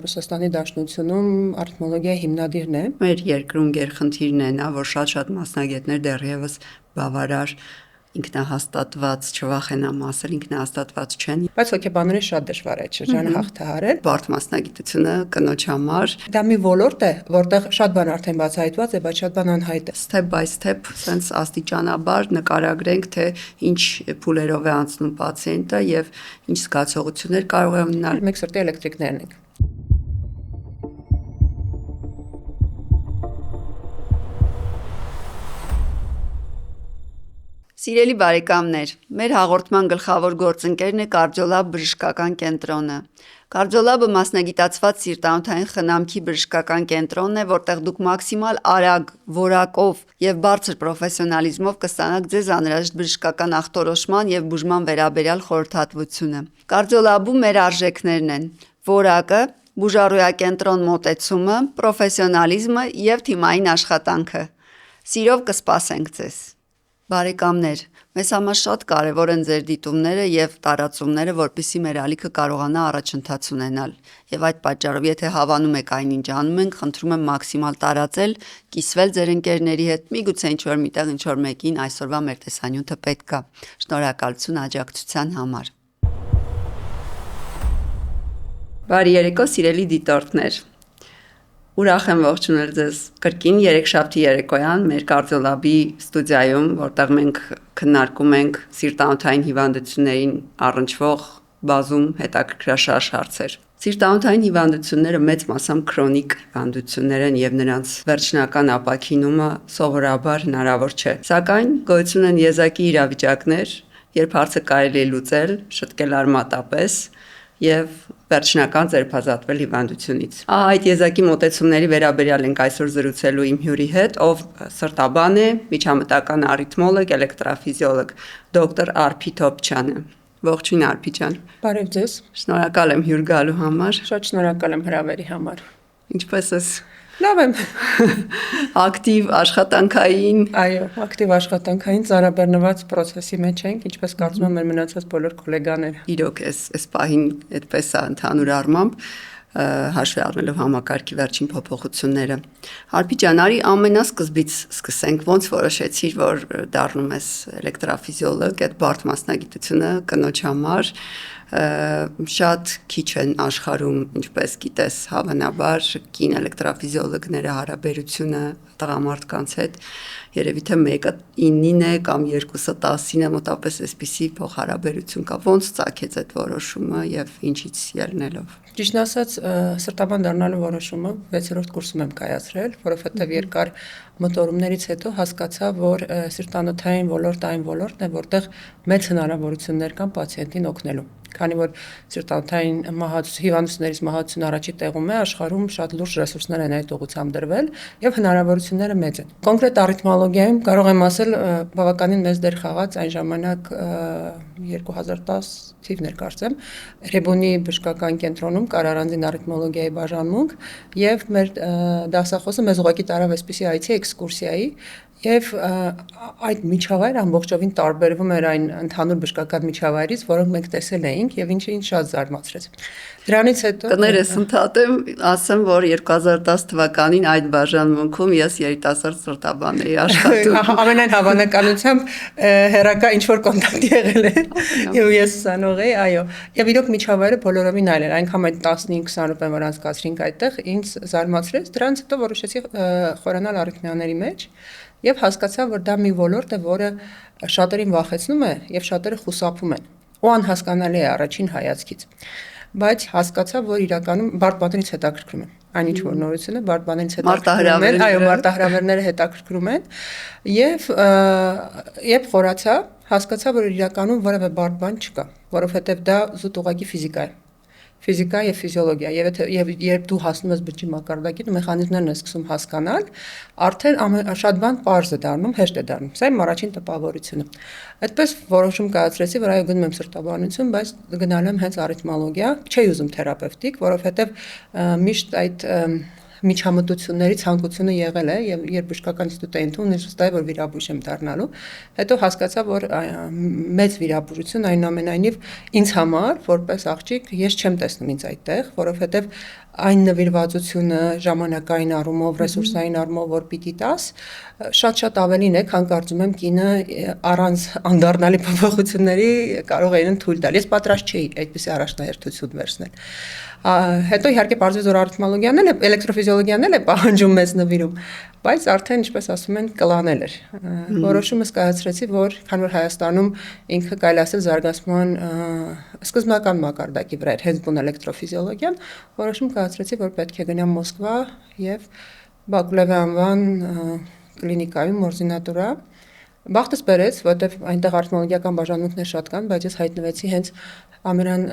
Ռուսաստանի Դաշնությունում արթմոլոգիայի հիմնադիրն է։ Մեր երկրում գերխնդիրն է նա, որ շատ մասնագետներ դեռևս բավարար ինքնահաստատված չվախենամ ասել, ինքնահաստատված չեն։ Բայց հոգեբանորեն շատ դժվար է այդ շրջանը հաղթահարել։ Բարդ մասնագիտությունը կնոջ համար։ Դա մի ոլորտ է, որտեղ շատ բան արդեն բացահայտված է, բայց շատ բան անհայտ է։ Step by step, sense աստիճանաբար նկարագրենք, թե ինչ փուլերով է անցնում պացիենտը եւ ինչ զգացողություններ կարող է ունենալ։ Մեկ սրտի էլեկտրիկներն ենք։ Սիրելի բարեկամներ, մեր հաղորդման գլխավոր գործընկերն է Կարդիոլաբ բժշկական կենտրոնը։ Կարդիոլաբը մասնագիտացված սիրտանոթային խնամքի բժշկական կենտրոնն է, որտեղ դուք մաքսիմալ արագ, որակով եւ բարձր պրոֆեսիոնալիզմով կստանաք ձեզ անհրաժեշտ բժշկական ախտորոշման եւ բուժման վերաբերյալ խորհրդատվությունը։ Կարդիոլաբում մեր արժեքներն են՝ որակը, բուժառույակենտրոն մոտեցումը, պրոֆեսիոնալիզմը եւ թիմային աշխատանքը։ Սիրով կսպասենք ձեզ։ Բարեկամներ, մեզ համար շատ կարևոր են ձեր դիտումները եւ տարածումները, որպեսզի մեր ալիքը կարողանա առաջընթաց ունենալ։ Եվ այդ պատճառով, եթե հավանում եք այն, ինչ անում ենք, խնդրում եմ մաքսիմալ տարածել, կիսվել ձեր ընկերների հետ, միգուցե ինչ-որ միտեղ ինչ-որ մեկին այսօրվա մեր տեսանյութը պետք է։ Շնորհակալություն աջակցության համար։ Բարի երեկո, սիրելի դիտորդներ։ Ուրախ եմ ողջունել ձեզ կրկին երեքշաբթի երեկոյան մեր կարդիոլաբի ստուդիայում, որտեղ մենք քննարկում ենք սիրտանոթային հիվանդություններին առնչվող բազում հետաքրքրաշարժ հարցեր։ Սիրտանոթային հիվանդությունները մեծ մասամբ քրոնիկ հիվանդություններ են եւ նրանց վերջնական ապաքինումը սովորաբար հնարավոր չէ։ Սակայն գոյություն են եզակի իրավիճակներ, երբ հարցը կարելի է լուծել շտկել արմատապես եւ վերջնական ձերբազատվել հիվանդությունից։ Այդ եզակի մոտեցումների վերաբերյալ ենք այսօր զրուցելու իմ հյուրի հետ, ով սրտաբան է, միջամտական արիթմոլոգ, էլեկտրաֆիզիոլոգ, դոկտոր Արփի Թոփչյանը։ Ողջույն Արփի ջան։ Բարև ձեզ։ Շնորհակալ եմ հյուր գալու համար։ Շատ շնորհակալ եմ հրավերի համար։ Ինչպես ես։ Լավ եմ։ Ակտիվ աշխատանքային։ Այո, ակտիվ աշխատանքային ծառաբեռնված process-ի մեջ ենք, ինչպես կարծում եմ մեր մնացած բոլոր գոլեգաները։ Իրոք էս պահին այդպես է ընդհանուր առմամբ, հաշվի առնելով համակարգի վերջին փոփոխությունները։ Արփի ջան, արի ամենասկզբից սկսենք, ոնց որոշեցիր, որ դառնում ես էլեկտրաֆիզիոլոգ, այդ բարդ մասնագիտությունը կնոջ համար շատ քիչ են աշխարհում, ինչպես գիտես, հավանաբար կին էլեկտրաֆիզիոլոգները հարաբերությունը տղամարդկանց հետ երևի թե 1:9 է կամ 2:10 է, մոտավորապես այսպիսի փոխհարաբերություն կա։ Ոնց ծագեց այդ որոշումը եւ ինչից ելնելով։ Ճիշտ ասած, սրտաբան դառնալու որոշումը 6-րդ կուրսում եմ կայացրել, որովհետեւ երկար մտորումներից հետո հասկացա, որ սիրտանոթային ոլորտը այն ոլորտն է, որտեղ մեծ հնարավորություններ կան պացիենտին օգնելու։ Քանի որ սիրտանոթային հիվանդություններից մահացությունը առաջի տեղում է, աշխարհում շատ լուրջ ռեսուրսներ են այդ ուղղությամբ դրվել եւ հնարավորությունները մեծ են։ Կոնկրետ արիթմոլոգիայում կարող եմ ասել բավականին մեծ դեր խաղաց այն ժամանակ 2010 թիվներ կարծեմ, Ռեբունի բժշկական կենտրոնում կար առանձին արիթմոլոգիայի բաժանմունք եւ մեր դասախոսը մեզ ուղղակի տարավ այսպիսի այցի էքսկուրսիայի եւ այդ միջավայրը ամբողջովին տարբերվում էր այն ընդհանուր բժշկական միջավայրից, որոնք մենք տեսել էինք եւ ինչը ինձ շատ զարմացրեց։ Դրանից հետո կներես ընդհատեմ, ասեմ, որ 2010 թվականին այդ բաժանմունքում ես երիտասարդ սրտաբան էի աշխատում։ Ամենայն հավանականությամբ հերակա ինչ որ կոնտակտ եղել է եւ ես ուսանող էի, այո։ Եվ իրոք միջավայրը բոլորովին այլ էր, այնքան այդ 15-20 րոպե որ անցկացրինք այդտեղ, ինձ զարմացրեց։ Դրանից հետո որոշեցի խորանալ արիթմիաների մեջ եւ հասկացա, որ դա մի ոլորտ է, որը շատերին վախեցնում է եւ շատերը խուսափում են։ Ու անհասկանալի է առաջին հայացքից։ Բայց հասկացա, որ իրականում բարդ բաներից հետաքրքրում են։ Այն ինչ որ նորություն է, բարդ բաներից հետաքրքրում են, այո, մարտահրավերները հետաքրքրում են եւ խորացա, հասկացա, որ իրականում որևէ բարդ բան չկա, որովհետեւ դա զուտ ուղղակի ֆիզիկա է։ Ֆիզիկա եւ ֆիզիոլոգիա եւ երբ դու հասնում ես բջջի մակարդակին ու մեխանիզմներն ես սկսում հասկանալ, արդեն շատ բան պարզ է դառնում, հեշտ է դառնում։ Սա իմ առաջին տպավորությունը։ Այդպես որոշում կայացրեցի, որ այո գնում եմ սրտաբանություն, բայց գնալու եմ հենց արիթմոլոգիա, չի ուզում թերապևտիկ, որովհետեւ միշտ այդ միջամտությունների ցանկությունը եղել է եւ երբ բժշկական ինստիտուտ էի ընդունել, վստահ եմ որ վիրաբույժ եմ դառնալու։ Հետո հասկացա, որ մեծ վիրաբուժություն այնուամենայնիվ ինձ համար որպես աղջիկ ես չեմ տեսնում ինձ այդտեղ, որովհետեւ այն նվիրվածությունը ժամանակային առումով, ռեսուրսային առումով, որ պիտի տաս, շատ ավելին է, քան կարծում եմ կինը առանց անդառնալի փոփոխությունների կարող է իրեն թույլ տալ։ Ես պատրաստ չէի այդպիսի առաջնահերթություն վերցնել։ Հետո իհարկե պարզվեց, որ արիթմոլոգիան էլ է, էլեկտրոֆիզիոլոգիան էլ է պահանջում մեծ նվիրում, բայց արդեն, ինչպես ասում են, կլանել էր։ Որոշումս կայացրեցի, որ քան որ Հայաստանում ինքը կարելի ասել զարգացման սկզբնական մակարդակի վրա էր հենց բուն էլեկտրոֆիզիոլոգիան, որոշում կայացրեցի, որ պետք է գնամ Մոսկվա եւ Բակուլևի անվան կլինիկայում օրդինատուրա։ Բախտս բերեց, որտեվ այնտեղ արիթմոլոգիական բաժանմունքներ շատ կան, բայց ես հայտնվեցի հենց Ամիրան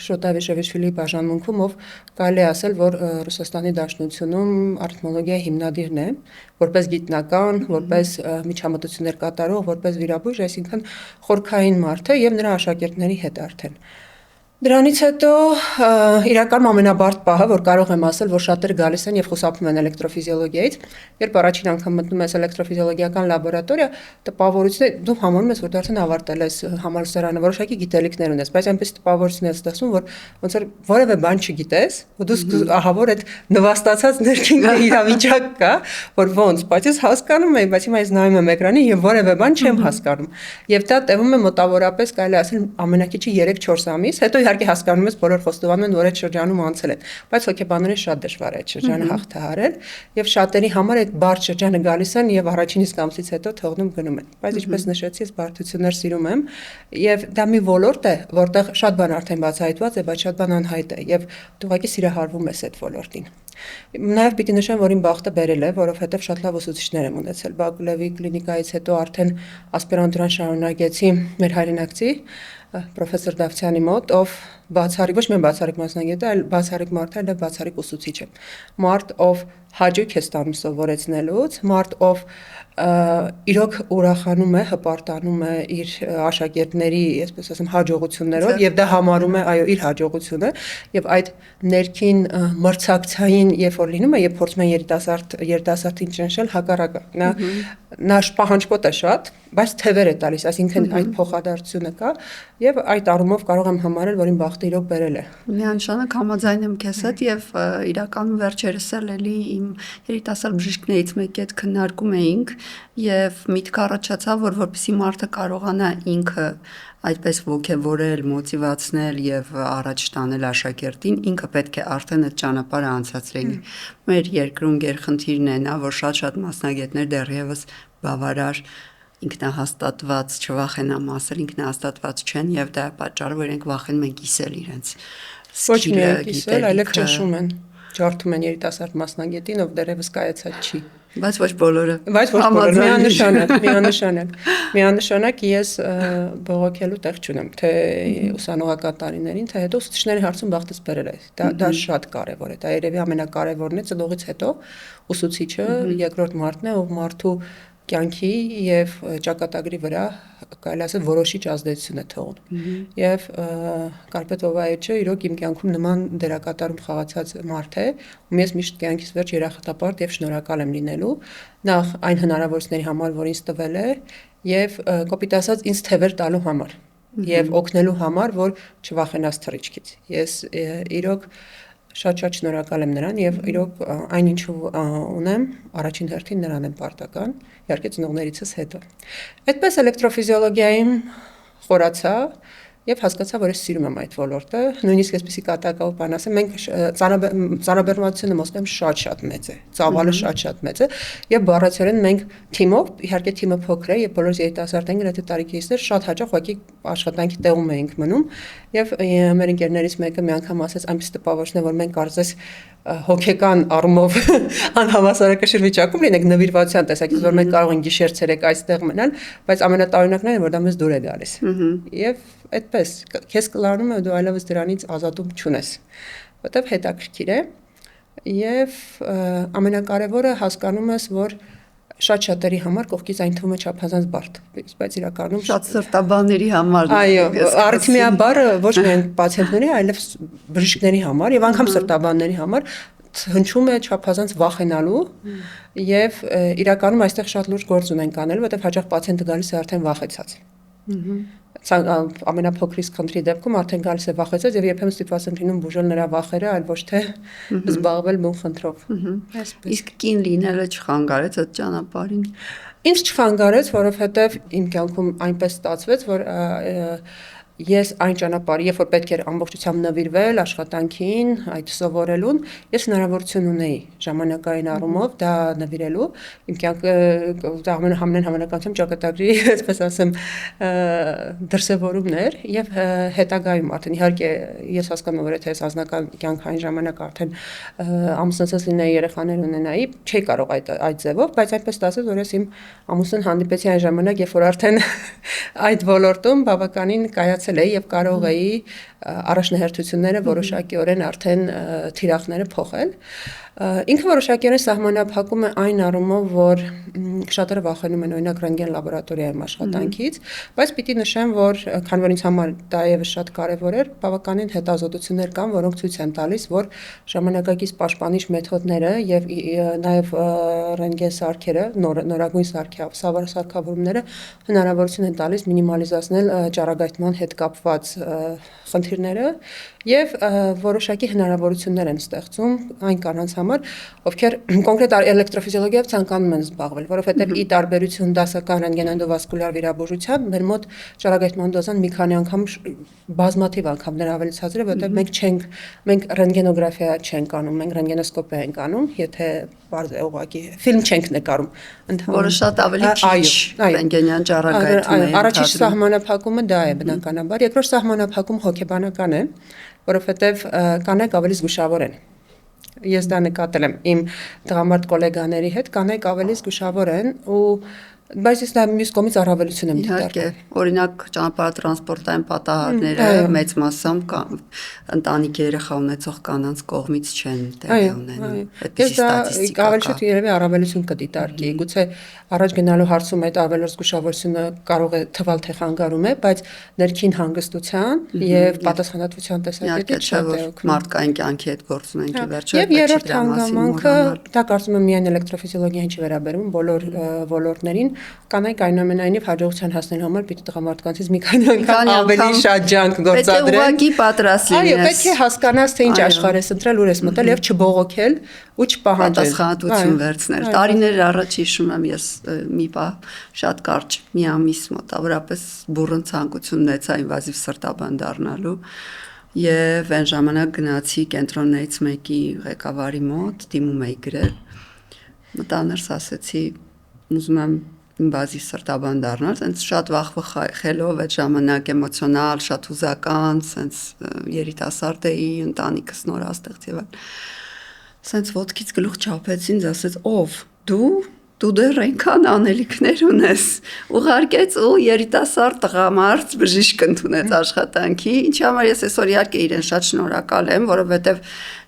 Շոտավիշևիչվիլի բաժանմունքում, ով կարելի ասել, որ Ռուսաստանի Դաշնությունում արիթմոլոգիայի հիմնադիրն է, որպես գիտնական, որպես միջամտություններ կատարող, որպես վիրաբույժ, այսինքն խորքային մարդ է եւ նրա աշակերտների հետ արդեն։ Դրանից հետո իրականում ամենաբարդ պահը, որ կարող եմ ասել, որ շատերը գալիս են եւ խուսափում են էլեկտրոֆիզիոլոգիայից, երբ առաջին անգամ մտնում ես էլեկտրոֆիզիոլոգիական լաբորատորիա, տպավորությունը դու համարում ես, որ դու արդեն ավարտել ես համալսարանը, որոշակի գիտելիքներ ունես, բայց այնպես տպավորություն ես ստացվում, որ ոնց որ որևէ բան չգիտես, ու դու ահավոր այդ նվաստացած ներքին իրավիճակ կա, որ ոնց, բայց ես հասկանում եմ, բայց հիմա ես նայում եմ էկրանին եւ որևէ բան չեմ հասկանում։ Եվ դա տևում է մոտավորապես կարելի ասել ամենակիչը 3-4 ամիս, հետո իհարկե հասկանում ես բոլոր խոստովանում են, որ այդ շրջանում անցել են, բայց հոգեբանորեն շատ դժվար է այդ շրջանը հաղթահարել եւ շատերի համար այդ բարդ շրջանը գալիս են եւ առաջին իսկ ամսից հետո թողնում գնում են։ Բայց ինչպես նշեցի, ես բարդություններ սիրում եմ եւ դա մի ոլորտ է, որտեղ շատ բան արդեն բացահայտված է, բայց շատ բան անհայտ է եւ դու ուղղակի սիրահարվում ես այդ ոլորտին։ Նաև պիտի նշեմ, որ իմ բախտը բերել է, որովհետև շատ լավ ուսուցիչներ եմ ունեցել։ Բակուլևի կլինիկայից հետո արդեն ասպիրանտուրան շարունակեցի մեր հայրենակցի պրոֆեսոր Դավթյանի մոտ, ով բացառիկ, ոչ միայն բացառիկ մասնագետ է, այլ բացառիկ մարդ է, այլ բացառիկ ուսուցիչ է։ Մարդ, ով հաճույք է ստանում սովորեցնելուց, մարդ, ով իրոք ուրախանում է, հպարտանում է իր աշակերտների, այսպես ասեմ, հաջողություններով եւ դա համարում է, այո, իր հաջողությունը եւ այդ ներքին մրցակցային, երբ որ լինում է, երբ փորձում են երիտասարդին ճնշել, հակառակը։ Նա պահանջկոտ է շատ, բայց թևեր է տալիս, այսինքն այդ փոխադարձությունը կա եւ այդ առումով կարող եմ համարել, որ իմ բախտը իրոք բերել է։ Միանշանակ համաձայն եմ քեզ հետ եւ իրականում վերջերս էլ էլի իմ երիտասարդ բժիշկներից մեկի հետ քննարկում էինք եւ միտք առաջացավ, որ որպեսզի մարդը կարողանա ինքը այդպես ոգևորել, մոտիվացնել եւ առաջ տանել աշակերտին, ինքը պետք է արդեն այդ ճանապարհը անցածրել։ Մեր երկրում գերխնդիրն է նա, որ շատ մասնագետներ դեռևս բավարար ինքնահաստատված, չվախենամ ասել, ինքնահաստատված չեն եւ դա է պատճառը, որ իրենք վախենում են կիսել իրենց ոչ միայն կիսել, այլև ճնշում են, ջարդում են երիտասարդ մասնագետին, ով դեռևս կայացած չի։ Բայց ոչ բոլորը։ Բայց ոչ բոլորը, միանշանակ ես բողոքելու տեղ չունեմ, թե ուսանողական տարիներին, թե հետո ուսուցիչների հարցում բախտս բերել է։ Դա շատ կարևոր է, դա երևի ամենակարևորն է ծնողից հետո ուսուցիչը երկրորդ մարդն է, ով մարդու կյանքի եւ ճակատագրի վրա կարելի ասել որոշիչ ազդեցություն է թողնում։ Եվ Կարպետ Վովայեչը իրոք իմ կյանքում նման դերակատարում խաղացած մարդ է, ու ես միշտ կյանքիս վերջ երախտապարտ եւ շնորհակալ եմ լինելու նախ այն հնարավորությունների համար, որ ինձ տվել է, եւ կոպիտ ասած ինձ թևեր տալու համար եւ օգնելու համար, որ չվախենաս թռիչքից։ Ես իրոք շատ շնորհակալ եմ նրան եւ իրոք այն ինչ ունեմ առաջին հերթին նրան եմ պարտական, իհարկե ծնողներիցս հետո։ Այդպես էլեկտրոֆիզիոլոգիային խորացա եւ հասկացա, որ ես սիրում եմ այդ ոլորտը, նույնիսկ այսպեսի կատակով բան ասեմ, մենք ծանրաբեռնվածությունը Մոսկվայում շատ մեծ է, ծավալը շատ մեծ է եւ բառացիորեն մենք թիմով, իհարկե թիմը փոքր է եւ բոլոր երիտասարդներին գրեթե տարիքիցներ շատ հաճախ ուղղակի աշխատանքի տեղում էինք մնում եւ մեր ընկերներից մեկը մի անգամ ասեց այնպես տպավորություն է, որ մենք կարծես հոգեկան առումով անհավասարակշիռ վիճակում լինենք նվիրվածության տեսակետից, որ մենք կարող ենք գիշեր-ցերեկ այստեղ մնալ, բայց ամենատարօրինակն է, որ դա մեզ դուր է գալիս։ Եվ այդպես քեզ կլարնում է, դու այլևս դրանից ազատում չունես, որտեվ հետաքրքիր է եւ ամենակարևորը հասկանում ես, որ շատ-շատերի համար կողքից այն թվում է չափազանց բարդ, բայց իրականում շատ սրտաբանների համար։ Այո, արիթմիա բառը ոչ միայն պացիենտների, այլև բժիշկների համար եւ անգամ սրտաբանների համար հնչում է չափազանց վախենալու եւ իրականում այստեղ շատ լուրջ գործ ունենք անել, որովհետեւ հաճախ պացիենտը գալիս է արդեն վախեցած։ ամենափոքրից խնդրի դեպքում արդեն գալիս է վախեցած եւ երբեմն ստիպված են լինում բուժել նրա վախերը, այլ ոչ թե զբաղվել բուն խնդրով։ Իսկ կին լինելը չխանգարեց այդ ճանապարհին։ Ինձ չխանգարեց, որովհետեւ իմ կյանքում այնպես ստացվեց, որ ես այն ճանապարհը, երբ որ պետք էր ամբողջությամբ նվիրվել աշխատանքին, այդ սովորելուն, ես հնարավորություն ունեի ժամանակային առումով դա նվիրելու։ Իմ կյանքը ամեն հավանականությամբ ճակատագրի, այսպես ասեմ, դրսևորումն էր եւ հետագայում արդեն իհարկե ես հասկանում եմ, որ եթե ես անձնական կյանքային ժամանակ արդեն ամուսնացած լինեի, երեխաներ ունենայի, չէի կարող այդ ձևով, բայց այնպես ստացվեց, որ ես իմ ամուսնուն հանդիպեցի այն ժամանակ, երբ որ արդեն այդ ոլորտում բավականին կայացել էի եւ կարող էի առաջնահերթությունները որոշակիորեն արդեն թիրախները փոխել։ Ինքը որոշակիորեն սահմանափակում է այն առումով, որ շատերը վախենում են օրինակ ռենտգեն լաբորատորիայում աշխատանքից, բայց պիտի նշեմ, որ քանի որ ինձ համար դա եւս շատ կարեւոր էր, բավականին հետազոտություններ կան, որոնք ցույց են տալիս, որ ժամանակակից պաշտպանիչ մեթոդները եւ նաեւ ռենտգեն սարքերը, նորագույն սարքավորումները հնարավորություն են տալիս մինիմալիզացնել ճառագայթման հետ կապված խնդիրները եւ որոշակի հնարավորություններ են ստեղծում այն կանանց համար, ովքեր կոնկրետ էլեկտրոֆիզիոլոգիայով ցանկանում են զբաղվել, որովհետեւ ի տարբերություն դասական ռենտգենենդովասկուլյար վիրաբուժության, մեր մոտ ճառագայթման դոզան մի քանի անգամ բազմաթիվ անգամ դեռ ավելի ցածր է, որովհետեւ մենք ռենտգենոգրաֆիա չենք անում, մենք ռենտգենոսկոպիա ենք անում, եթե բարձ է ուղղակի ֆիլմ չենք նկարում, որը շատ ավելի քիչ ռենտգենյան ճառագայթում է։ Առաջին սահմանափակումը դա է բնականաբար, երկրորդ սահմանափակում հոգեբանական է, որովհետև կանայք ավելի զգուշավոր են։ Ես դա նկատել եմ իմ տղամարդ գոլեգաների հետ, կանայք ավելի զգուշավոր են ու բայց ես դա մյուս կողմից առավելություն եմ դիտարկում։ Օրինակ ճանապարհատրանսպորտային պատահարները մեծ մասամբ ընտանիքի երեխա ունեցող կանանց կողմից չեն տեղի ունենում։ Այդպես ստատիստիկա։ Ավելի շուտ երևի առավելություն կդիտարկի։ Գուցե առաջ գնալու հարցում այդ ավելի զգուշավորությունը կարող է թվալ թե խանգարում է, բայց ներքին հանգստության եւ պատասխանատվության տեսակետից շատ է օգնում։ Մարդկային կյանքի հետ գործ ունենք ի վերջո։ Եվ երրորդ հանգամանքը, դա կարծում եմ միայն էլեկտրոֆիզիոլոգիային չի վերաբերում, բոլոր ոլորտներին կանայք այնուամենայնիվ հաջողության հասնելու համար պիտի տղամարդկանցից մի քանի անգամ ավելի շատ ջանք գործադրեն։ Պետք է ուղղակի պատրաստ լինես։ Այո, պետք է հասկանաս, թե ինչ աշխարհ ես ընտրել, ուր ես մտել եւ չբողոքել ու չպահանջել։ Պատասխանատվություն վերցնել։ Տարիներ առաջ հիշում եմ ես մի բան շատ կարճ մի ամիս մոտավորապես բուրըն ցանկություն ունեցա ինվազիվ սրտաբան դառնալու եւ այն ժամանակ գնացի կենտրոններից մեկի ղեկավարի մոտ, դիմում էի գրել։ Մտա ներս ասեցի, ուզում եմ ինվազիվ սրտաբան դառնալ, sense շատ վախվխելով այդ ժամանակ էմոցիոնալ, շատ հուզական, sense երիտասարդ էի, ընտանիքս նորաստեղծ եւ այլ։ Sense ոտքից գլուխ չափեց ինձ, ասեց ով դու դեռ այնքան անելիքներ ունես, ուղարկեց ու երիտասարդ տղամարդ բժիշկ ընդունեց աշխատանքի, ինչի համար ես այսօր իհարկե իրեն շատ շնորհակալ եմ, որովհետև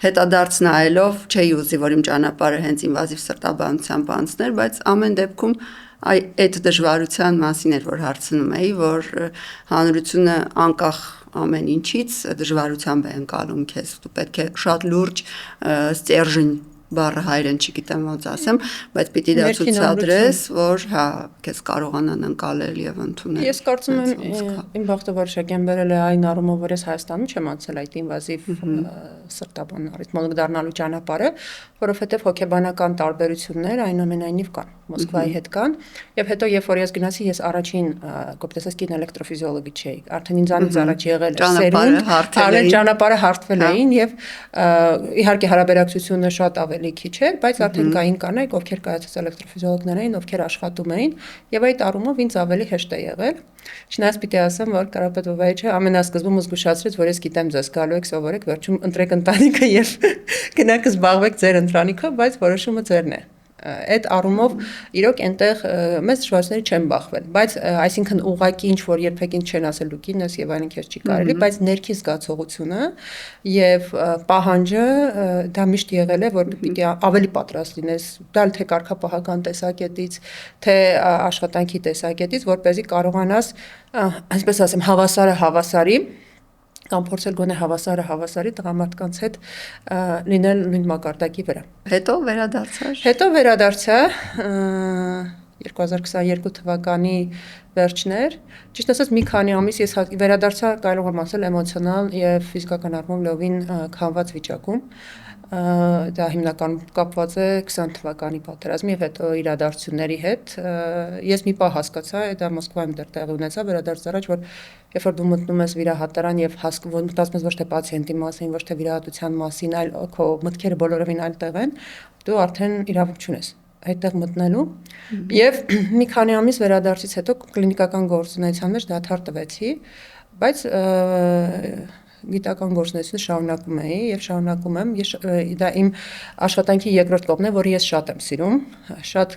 հետադարձ նայելով չէի ուզի, որ իմ ճանապարհը հենց ինվազիվ սրտաբանությամբ անցներ, բայց ամեն դեպքում այդ դժվարության մասին էր, որ հարցնում էի, որ հանրությունը անկախ ամեն ինչից դժվարությամբ է ընկալում քեզ, դու պետք է շատ լուրջ ստержень բառը հայերեն չգիտեմ ոնց ասեմ, բայց պիտի դա ցուցադրես, որ հա քեզ կարողանան ընկալել եւ ընդունել։ Ես կարծում եմ իմ բախտավորոշակեն բերել է այն առումով, որ ես Հայաստանում չեմ անցել այդ ինվազիվ սրտաբան ռիթմոլոգ դառնալու ճանապարհը, որովհետեւ հոգեբանական տարբերություններ այնուամենայնիվ կան, Մոսկվայի հետ կան, եւ հետո երբ որ ես գնացի, ես առաջին կոպտեսկին էլեկտրոֆիզիոլոգի չէի, արդեն ինձանից առաջ եղել էր սերունդ, արդեն ճանապարհը հարթվել էին եւ իհարկե հարաբերակցությունը շատ ավելի քիչ էր, բայց արդեն կային կանայք, ովքեր կայացած էլեկտրոֆիզիոլոգներ էին, ովքեր աշխատում էին, եւ այդ առումով ինձ ավելի հեշտ է եղել։ Չնայած պիտի ասեմ, որ Կարապետովայիչը ամենասկզբում զգուշացրեց, որ ես գիտեմ ձեզ գալու եք, սովորեք, վերջում ընտրեք ընտանիքը եւ գնաք զբաղվեք ձեր ընտանիքով, բայց որոշումը ձերն է։ Այդ առումով իրոք այնտեղ մեծ դժվարությունների չեն բախվել, բայց այսինքն ուղղակի ինչ որ երբեք ինձ չեն ասել դու կին ես եւ այլն քեզ չի կարելի, բայց ներքի զգացողությունը եւ պահանջը դա միշտ եղել է, որ պիտի ավելի պատրաստ լինես, դալ թե կարգապահական տեսակետից, թե աշխատանքի տեսակետից, որպեսզի կարողանաս, այսպես ասեմ, հավասարը հավասարի կամ փորձել գոնե հավասարի տղամարդկանց հետ լինել նույն մակարդակի վրա։ Հետո վերադարձար։ Հետո վերադարձա, 2022 թվականի վերջներ, ճիշտ ասած մի քանի ամիս ես վերադարձա, կարող եմ ասել, էմոցիոնալ եւ ֆիզիկական առումով լովին քանված վիճակում։ Դա հիմնականում կապված է 20 թվականի պատերազմի եւ հետո իրադարձությունների հետ։ Ես մի պահ հասկացա, դա Մոսկվայում դեռ տեղի ունեցավ վերադարձ առաջ, որ երբ որ դու մտնում ես վիրահատարան եւ մտածում ես ոչ թե պացիենտի մասին, ոչ թե վիրահատության մասին, այլ քո մտքերը բոլորովին այլ տեղ են, դու արդեն իրավունք չունես այդտեղ մտնելու եւ մի քանի ամիս վերադարձից հետո կլինիկական գործունեության մեջ դադար տվեցի, բայց գիտական գործունեությունը շարունակում էի եւ շարունակում եմ, դա իմ աշխատանքի երկրորդ կողմն է, որը ես շատ եմ սիրում, շատ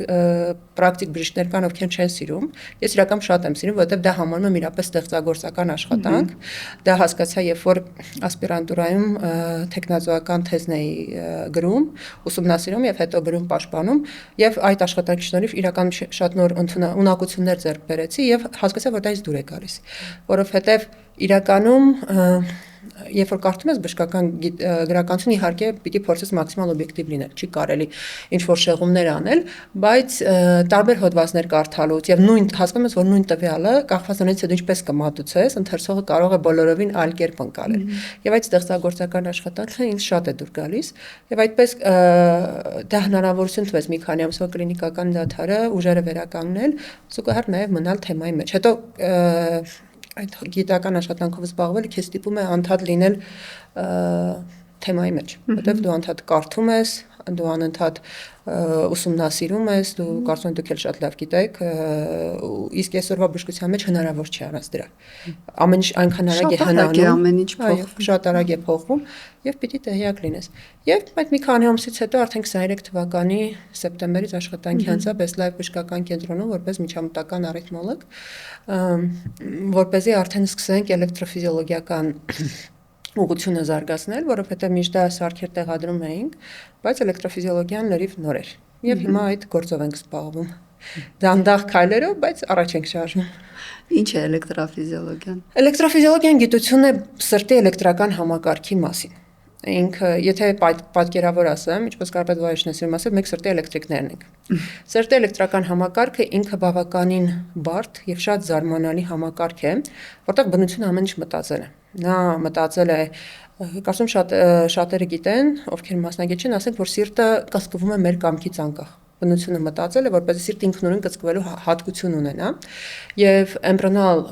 պրակտիկ բժիշկներ կան, ովքեր չեն սիրում, ես իրական շատ եմ սիրում, որովհետեւ դա համարում եմ իրապես ստեղծագործական աշխատանք, դա հասկացա, երբ որ ասպիրանտուրայում տեխնազոական թեզն էի գրում, ուսումնասիրում եւ հետո գրում պաշտպանում եւ այդ աշխատանքի շնորհիվ իրական շատ նոր ունակություններ ձեռք բերեցի եւ հասկացա, որ դա ինձ դուր է գալիս, որովհետեւ իրականում երբ որ կարդում ես բժշկական գրականություն, իհարկե պիտի փորձես մաքսիմալ օբյեկտիվ լինել, չի կարելի ինչ-որ շեղումներ անել, բայց տարբեր հոդվածներ կարդալուց եւ նույն հասկանում ես, որ նույն տվյալը կախված նրանից, թե դու ինչպես կմատուցես, ընթերցողը կարող է բոլորովին այլ կերպ ընկալել։ Եվ այդ ստեղծագործական աշխատանքը ինձ շատ է դուր գալիս եւ այդպես դա հնարավորություն տվեց մի քանի ամսվա կլինիկական դադարը ուժերը վերականգնել, զուգահեռ նաեւ մնալ թեմայի մեջ։ Հետո այդ գիտական աշխատանքով զբաղվելը քեզ ստիպում է անդադ լինել թեմայի մեջ, որտեղ դու անդադ կարդում ես, դու անընդհատ ուսումնասիրում ես, դու կարծում եմ դուք էլ շատ լավ գիտեք, իսկ այսօրվա բժշկության մեջ հնարավոր չի առանց դրա։ Ամեն ինչ այնքան արագ է հնանում, ամեն ինչ փոխվում, շատ արագ է փոխվում եւ պիտի տեղյակ լինես։ Եվ այդ մի քանի ամսից հետո արդեն 23 թվականի սեպտեմբերից աշխատանքի անցա Best-Life բժշկական կենտրոնում որպես միջամտական առիթմոլոգ, որպեսզի արդեն սկսենք էլեկտրոֆիզիոլոգիական ուղղությունը զարգացնել, որովհետև միշտ դա սարքեր տեղադրում էինք, բայց էլեկտրոֆիզիոլոգիան լրիվ նոր էր։ Եվ հիմա այդ գործով ենք զբաղվում։ Դանդաղ քայլերով, բայց առաջ ենք շարժվում։ Ինչ է էլեկտրոֆիզիոլոգիան։ Էլեկտրոֆիզիոլոգիան գիտություն է սրտի էլեկտրական համակարգի մասին։ Ինքը, եթե պատկերավոր ասեմ, ինչպես կարպետ վայրենասիրում ասել, մենք սրտի էլեկտրիկներն ենք։ Սրտի էլեկտրական համակարգը ինքը բավականին բարդ եւ շատ զարմանալի համակարգ է, որտեղ բնությունը ամեն ինչ մտածել է։ Նա մտածել է, կարծում շատերը գիտեն, ովքեր մասնագետ չեն, ասենք, որ սիրտը կսկվում է մեր կամքից անկախ։ Բնությունը մտածել է, որպեսզի սիրտը ինքնուրույն կծկվելու հատկություն ունենա, եւ էմբրիոնալ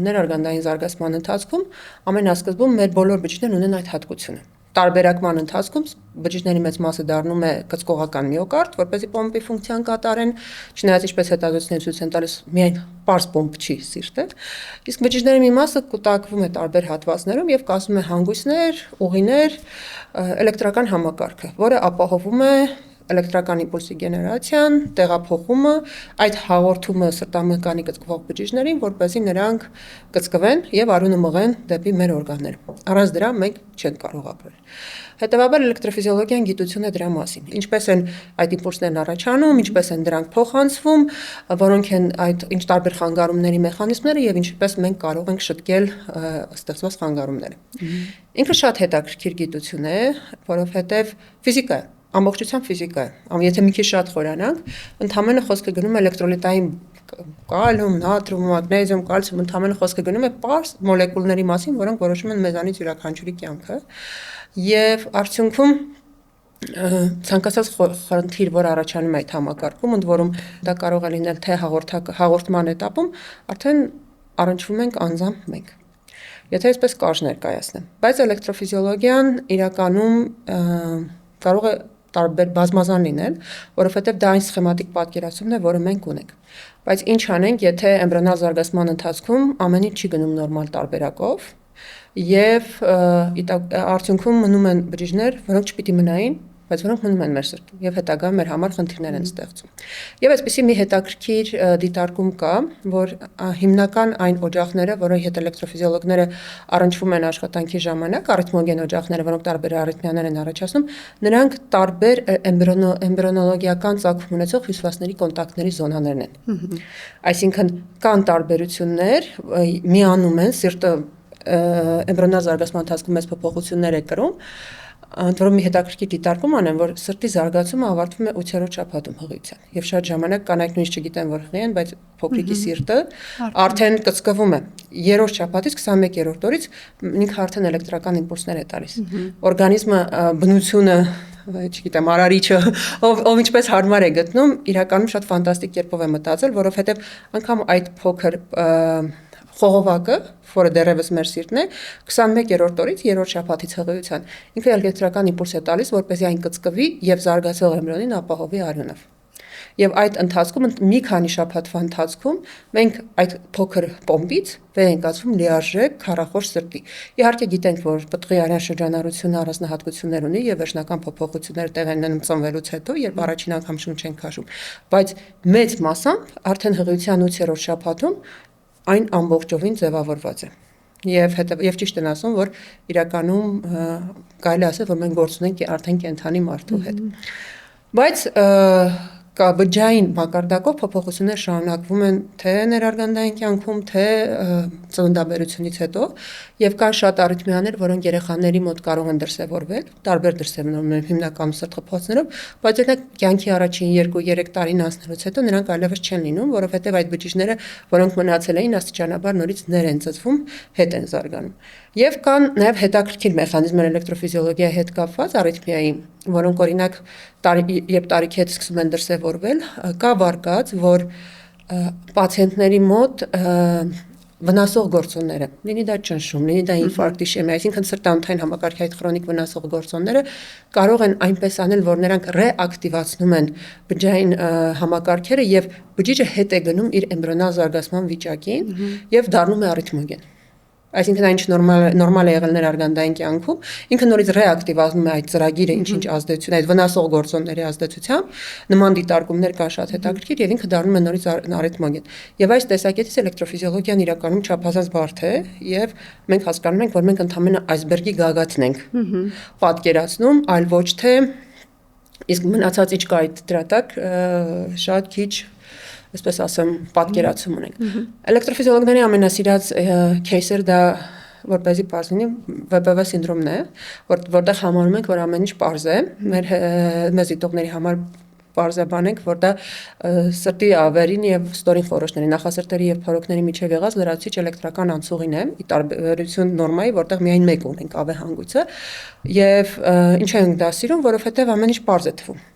ներօրգանային զարգացման ընթացքում ամենասկզբում մեր բոլոր բջիջներն ունեն այդ հատկությունը։ Տարբերակման ընթացքում բջիջների մեծ մասը դառնում է կծկողական միոկարդ, որպեսզի պոմպի ֆունկցիան կատարեն, չնայած ինչպես հետազոտությունները ցույց են տալիս, միայն պարզ պոմպ չի սիրտը, իսկ բջիջների մի մասը կուտակվում է տարբեր հատվածներում եւ կազմում է հանգույցներ, ուղիներ, էլեկտրական համակարգը, որը ապահովում է էլեկտրական իմպուլսի գեներացիան, տեղափոխումը, այդ հաղորդումը սրտամկանի կծկվող բջիջներին, որպեսզի նրանք կծկվեն եւ արյունը մղեն դեպի մեր օրգաններ։ Առանց դրա մենք չենք կարող ապրել։ Հետևաբար էլեկտրոֆիզիոլոգիան գիտություն է դրա մասին։ Ինչպես են այդ իմպուլսներն առաջանում, ինչպես են դրանք փոխանցվում, որոնք են այդ ինչ տարբեր խանգարումների մեխանիզմները եւ ինչպես մենք կարող ենք շտկել ստեղծված խանգարումները։ Ինքը շատ հետաքրքիր գիտություն է, որովհետեւ ֆիզիկա է։ Ամբողջությամբ ֆիզիկա է։ Եթե մի քիչ շատ խորանանք, ընդհանրապես խոսքը գնում է էլեկտրոլիտային կալիում, նատրիում, մագնեզիում, կալցիում, ընդհանրապես խոսքը գնում է պարզ մոլեկուլների մասին, որոնք որոշում են մեզանից յուրաքանչյուրի կյանքը։ Եվ արդյունքում ցանկացած խնդիր, որ առաջանում է այդ համակարգում, ընդ որում դա կարող է լինել թե հաղորդման этаպում, արդեն առնչվում ենք անձամբ մենք։ Եթե այսպես կարճ ներկայացնեմ, բայց էլեկտրոֆիզիոլոգիան իրականում կարող է տարբեր բազմազան լինել, որովհետև դա այն սխեմատիկ պատկերացումն է, որը մենք ունենք։ Բայց ինչ անենք, եթե էմբրիոնալ զարգացման ընթացքում ամեն ինչ չի գնում նորմալ տարբերակով, եւ արդյունքում մնում են բջիջներ, որոնք չպիտի մնային, բայց որոնք մնում են մեր սրտում եւ հետագայում մեր համար խնդիրներ են ստեղծում։ Եվ այսպեսի մի հետաքրքիր դիտարկում կա, որ հիմնական այն օջախները, որոնք հետ էլեկտրոֆիզիոլոգները առնչվում են աշխատանքի ժամանակ, արիթմոգեն օջախները, որոնք տարբեր արիթմիաներ են առաջացնում, նրանք տարբեր էմբրիոնոլոգիական ծագում ունեցող հյուսվածքների կոնտակտների զոնաներն են։ Այսինքն կան տարբերություններ, միանում են սիրտը էմբրիոնալ զարգացման ընթացքում մեծ փոփոխություններ է կրում, ընդ որում մի հետաքրքիր դիտարկում անեմ, որ սրտի զարգացումը ավարտվում է 8-րդ շաբաթում հղիության։ Եվ շատ ժամանակ կանայք նույնիսկ չգիտեն, որ հղի են, բայց փոքրիկի սիրտը արդեն կծկվում է։ 3-րդ շաբաթից 21-րդ օրից ինքը արդեն էլեկտրական իմպուլսներ է տալիս։ Օրգանիզմը բնությունը չգիտեմ, արարիչը, ով ինչպես հարմար է գտնում, իրականում շատ ֆանտաստիկ կերպով է մտածել, որովհետև անգամ այդ փոքր խողովակը, որը դեռևս մեր սիրտն է, 21-րդ օրից 3-րդ շաբաթից հղիության, ինքը էլեկտրական իմպուլս է տալիս, որպեսզի այն կծկվի եւ զարգացող էմբրիոնին ապահովի արյունով։ Եվ այդ ընթացքում մի քանի շաբաթվա ընթացքում մենք այդ փոքր պոմպից վեր ենք ածվում լիարժեք քառախոս սրտի։ Իհարկե գիտենք, որ պտղի արյան շրջանառությունը առանձնահատկություններ ունի եւ վերջնական փոփոխություններ տեղ են ունենում ծնվելուց հետո, երբ առաջին անգամ շունչ ենք քաշում, բայց մեծ մասամբ արդեն հղիության 8-րդ շաբաթում այն ամբողջովին ձևավորված է։ Եվ ճիշտ են ասում, որ իրականում կարելի ասել, որ մենք գործ ունենք արդեն կենդանի մարդու հետ։ Բայց բջջային մակարդակով փոփոխություններ շարունակվում են թե ներարգանդային կյանքում, թե ծննդաբերությունից հետո, եւ կան շատ արիթմիաներ, որոնք երեխաների մոտ կարող են դրսևորվել, տարբեր դրսևորումներ, հիմնականում սրտխփոցներով, բայց այդ կյանքի առաջին 2-3 տարին անցնելուց հետո նրանք այլևս չեն լինում, որովհետեւ այդ բջիջները, որոնք մնացել էին, աստիճանաբար նորից ներ են ծծվում, հետ են զարգանում։ Եվ կան նաև հետաքրքիր մեխանիզմներ էլեկտրոֆիզիոլոգիայի հետ կապված արիթմիայի, որոնք օրինակ երբ տարիքի հետ սկսում են դրսևորվել, կա վարկած, որ պացիենտների մոտ վնասող գործոնները, լինի դա ճնշում, լինի դա ինֆարկտ, իշեմիա, այսինքն սրտանոթային համակարգի այդ քրոնիկ վնասող գործոնները կարող են այնպես անել, որ նրանք ռեակտիվացնում են բջջային համակարգերը եւ բջիջը հետ է գնում իր էմբրիոնալ զարգացման վիճակին եւ դառնում է արիթմոգեն։ Այսինքն այն նորմալ է եղել ներարգանդային կյանքում, ինքը նորից ռեակտիվացնում է այդ ծրագիրը, ինչ-ինչ ազդեցություն, այդ վնասող գործոնների ազդեցությամբ, նման դիտարկումներ կան շատ հետաքրքիր եւ ինքը դառնում է նորից արիթմոգեն։ Եվ այս տեսակետից էլեկտրոֆիզիոլոգիան իրականում չափազանց բարդ է եւ մենք հասկանում ենք, որ մենք ընդհանրապես այսբերգի գագաթն ենք պատկերացնում, այլ ոչ թե իսկ մնացած ինչ կա այդ դրա տակ շատ քիչ այսպես ասեմ, պատկերացում ունենք։ Էլեկտրոֆիզիոլոգների ամենասիրած кейսերը դա որպեսզի պարզ լինի ՎՊՎ սինդրոմն է, որտեղ համարում ենք, որ ամեն ինչ պարզ է, մեզ դիտողների համար պարզաբան ենք, որ դա սրտի ավերին եւ ստորին խորոշների, նախասրտերի եւ փորոքների միջև եղած լրացուցիչ էլեկտրական անցուղին է, ի տարբերություն նորմայի, որտեղ միայն մեկ ունենք ԱՎ հանգույցը, եւ ինչ ենք դա սիրում, որովհետեւ ամեն ինչ պարզ է թվում։